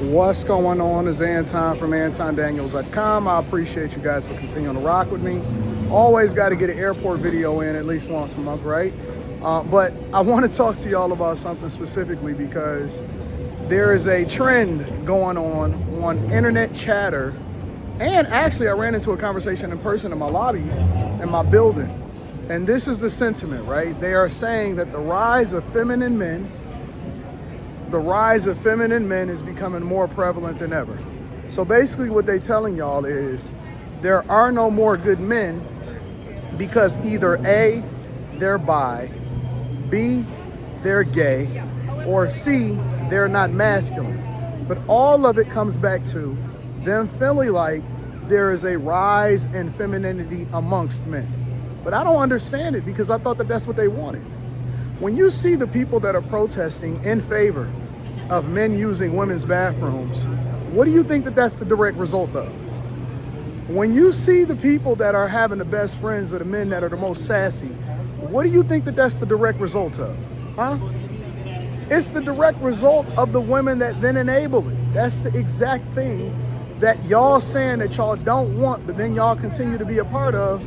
What's going on? Is Anton from antondaniels.com. I appreciate you guys for continuing to rock with me. Always got to get an airport video in at least once a month, right? But I want to talk to y'all about something specifically because there is a trend going on internet chatter. And actually, I ran into a conversation in person in my lobby in my building. And this is the sentiment, right? They are saying that the rise of feminine men is becoming more prevalent than ever. So basically what they're telling y'all is there are no more good men because either A, they're bi, B, they're gay, or C, they're not masculine. But all of it comes back to them feeling like there is a rise in femininity amongst men. But I don't understand it because I thought that that's what they wanted. When you see the people that are protesting in favor of men using women's bathrooms, what do you think that that's the direct result of? When you see the people that are having the best friends are the men that are the most sassy, what do you think that that's the direct result of? Huh? It's the direct result of the women that then enable it. That's the exact thing that y'all saying that y'all don't want, but then y'all continue to be a part of.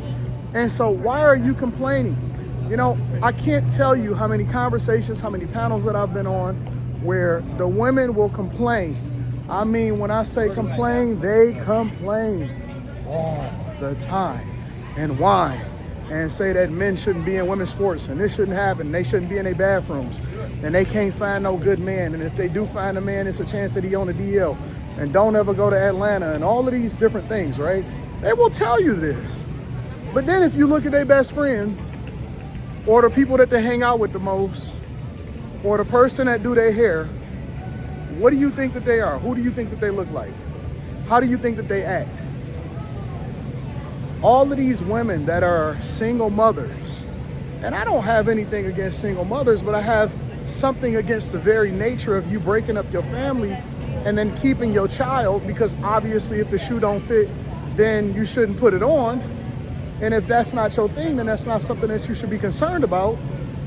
And so why are you complaining? You know, I can't tell you how many conversations, how many panels that I've been on where the women will complain. I mean, when I say complain, they complain all the time and whine and say that men shouldn't be in women's sports and this shouldn't happen. They shouldn't be in their bathrooms and they can't find no good man. And if they do find a man, it's a chance that he on a DL and don't ever go to Atlanta and all of these different things, right? They will tell you this. But then if you look at their best friends or the people that they hang out with the most, or the person that do their hair, what do you think that they are? Who do you think that they look like? How do you think that they act? All of these women that are single mothers, and I don't have anything against single mothers, but I have something against the very nature of you breaking up your family and then keeping your child, because obviously if the shoe don't fit, then you shouldn't put it on. And if that's not your thing, then that's not something that you should be concerned about.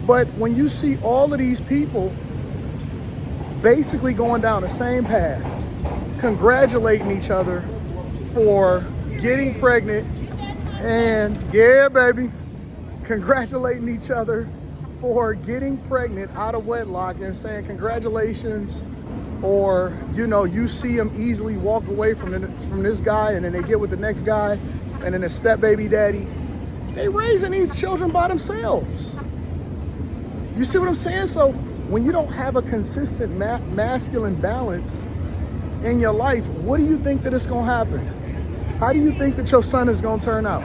But when you see all of these people basically going down the same path, congratulating each other for getting pregnant, and yeah, baby, congratulating each other for getting pregnant out of wedlock and saying congratulations, or, you know, you see them easily walk away from this guy and then they get with the next guy and then a step baby daddy. They raising these children by themselves. You see what I'm saying? So when you don't have a consistent masculine balance in your life, what do you think that it's going to happen? How do you think that your son is going to turn out?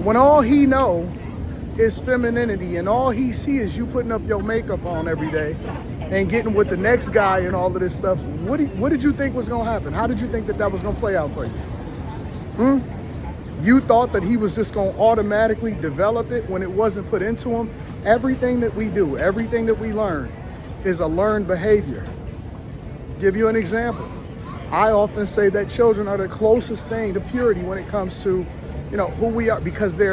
When all he know is femininity and all he see is you putting up your makeup on every day and getting with the next guy and all of this stuff, what did you think was going to happen? How did you think that that was going to play out for you? You thought that he was just going to automatically develop it when it wasn't put into him? Everything that we do, everything that we learn is a learned behavior. Give you an example. I often say that children are the closest thing to purity when it comes to, you know, who we are, because they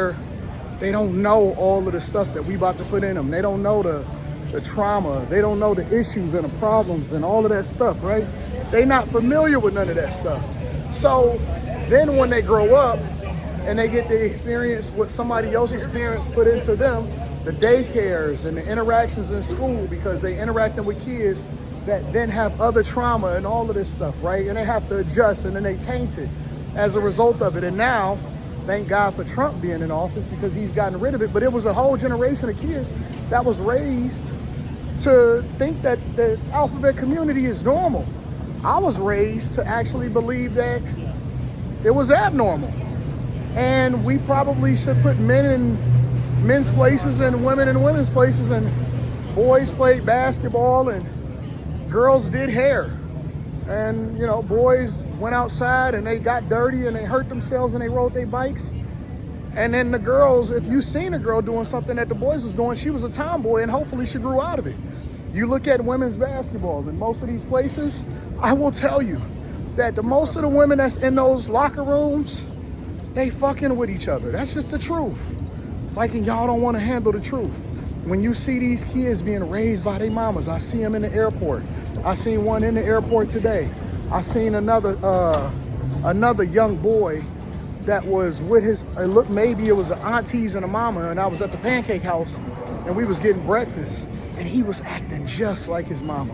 don't know all of the stuff that we about to put in them. They don't know the trauma. They don't know the issues and the problems and all of that stuff, right? They're not familiar with none of that stuff. So then when they grow up and they get to experience what somebody else's parents put into them, the daycares and the interactions in school, because they interacting with kids that then have other trauma and all of this stuff, right? And they have to adjust and then they taint it as a result of it. And now, thank God for Trump being in office because he's gotten rid of it, but it was a whole generation of kids that was raised to think that the alphabet community is normal. I was raised to actually believe that it was abnormal. And we probably should put men in men's places and women in women's places, and boys played basketball and girls did hair. And, you know, boys went outside and they got dirty and they hurt themselves and they rode their bikes. And then the girls, if you seen a girl doing something that the boys was doing, she was a tomboy and hopefully she grew out of it. You look at women's basketballs in most of these places, I will tell you that most of the women that's in those locker rooms, they fucking with each other. That's just the truth. Like, and y'all don't want to handle the truth. When you see these kids being raised by their mamas, I see them in the airport. I seen one in the airport today. I seen another young boy that was with his, maybe it was the aunties and a mama, and I was at the pancake house and we was getting breakfast, and he was acting just like his mama.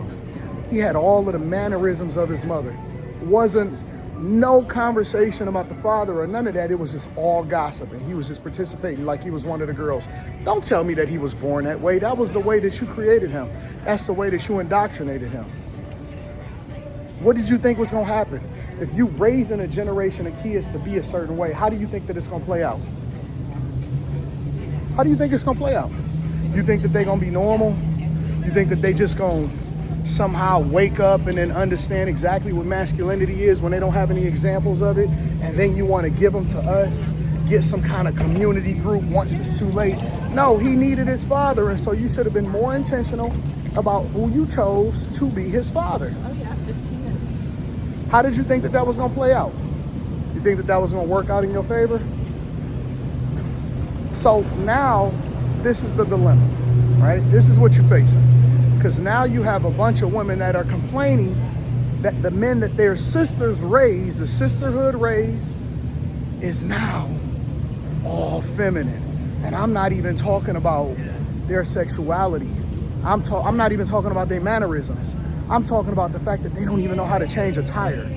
He had all of the mannerisms of his mother. Wasn't no conversation about the father or none of that. It was just all gossiping. He was just participating like he was one of the girls. Don't tell me that he was born that way. That was the way that you created him. That's the way that you indoctrinated him. What did you think was gonna happen? If you raising a generation of kids to be a certain way, how do you think that it's gonna play out? How do you think it's gonna play out? You think that they're gonna be normal? You think that they just gonna somehow wake up and then understand exactly what masculinity is when they don't have any examples of it, and then you want to give them to us, get some kind of community group once it's too late? No, he needed his father, and so you should have been more intentional about who you chose to be his father. Oh yeah, 15 years. How did you think that that was going to play out? You think that that was going to work out in your favor? So now this is the dilemma, right? This is what you're facing. Because now you have a bunch of women that are complaining that the men that their sisters raised, the sisterhood raised, is now all feminine. And I'm not even talking about their sexuality. I'm not even talking about their mannerisms. I'm talking about the fact that they don't even know how to change a tire,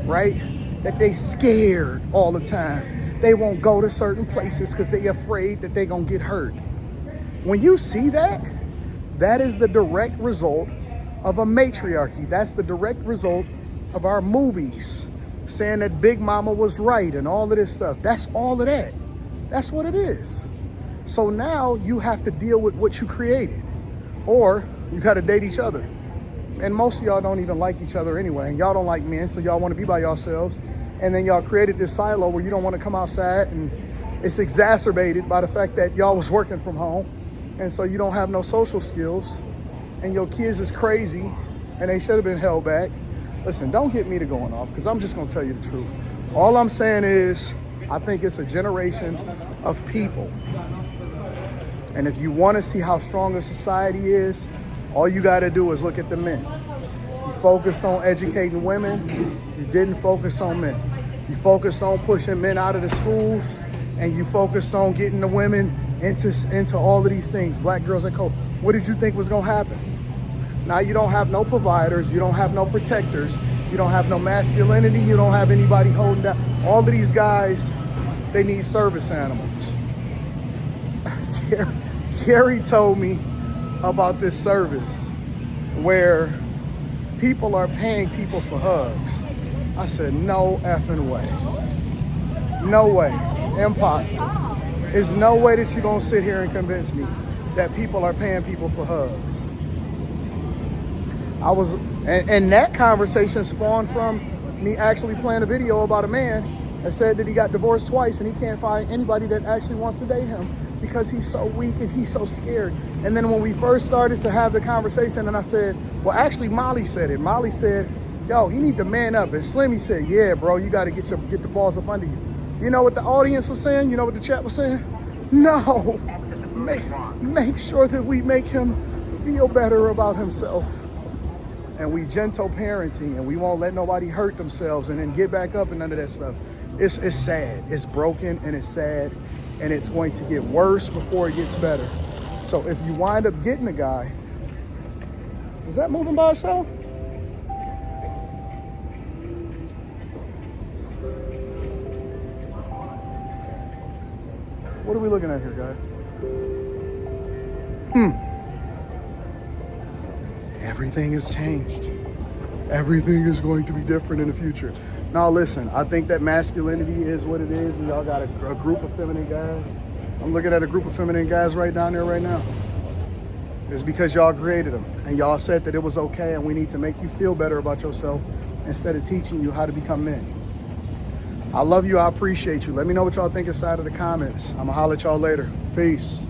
right? That they scared all the time. They won't go to certain places because they're afraid that they're gonna get hurt. When you see that, that is the direct result of a matriarchy. That's the direct result of our movies saying that Big Mama was right and all of this stuff. That's all of that. That's what it is. So now you have to deal with what you created, or you got to date each other. And most of y'all don't even like each other anyway, and y'all don't like men, so y'all want to be by yourselves. And then y'all created this silo where you don't want to come outside, and it's exacerbated by the fact that y'all was working from home. And so you don't have no social skills, and your kids is crazy, and they should have been held back. Listen, don't get me to going off, because I'm just going to tell you the truth. All I'm saying is, I think it's a generation of people. And if you want to see how strong a society is, all you got to do is look at the men. You focused on educating women, you didn't focus on men. You focused on pushing men out of the schools, and you focused on getting the women into all of these things, black girls at code. What did you think was gonna happen? Now you don't have no providers, you don't have no protectors, you don't have no masculinity, you don't have anybody holding down. All of these guys, they need service animals. Gary told me about this service where people are paying people for hugs. I said, no effing way. No way, impossible. There's no way that you're gonna sit here and convince me that people are paying people for hugs. And that conversation spawned from me actually playing a video about a man that said that he got divorced twice and he can't find anybody that actually wants to date him because he's so weak and he's so scared. And then when we first started to have the conversation, and I said, well, actually Molly said it. Molly said, yo, you need to man up. And Slimmy said, yeah, bro, you gotta get the balls up under you. You know what the audience was saying? You know what the chat was saying? No, make sure that we make him feel better about himself. And we gentle parenting, and we won't let nobody hurt themselves and then get back up and none of that stuff. It's sad, it's broken, and it's sad, and it's going to get worse before it gets better. So if you wind up getting a guy, is that moving by itself? What are we looking at here, guys? Everything has changed. Everything is going to be different in the future. Now listen, I think that masculinity is what it is, and y'all got a group of feminine guys. I'm looking at a group of feminine guys right down there right now. It's because y'all created them, and y'all said that it was okay, and we need to make you feel better about yourself instead of teaching you how to become men. I love you. I appreciate you. Let me know what y'all think inside of the comments. I'm gonna holler at y'all later. Peace.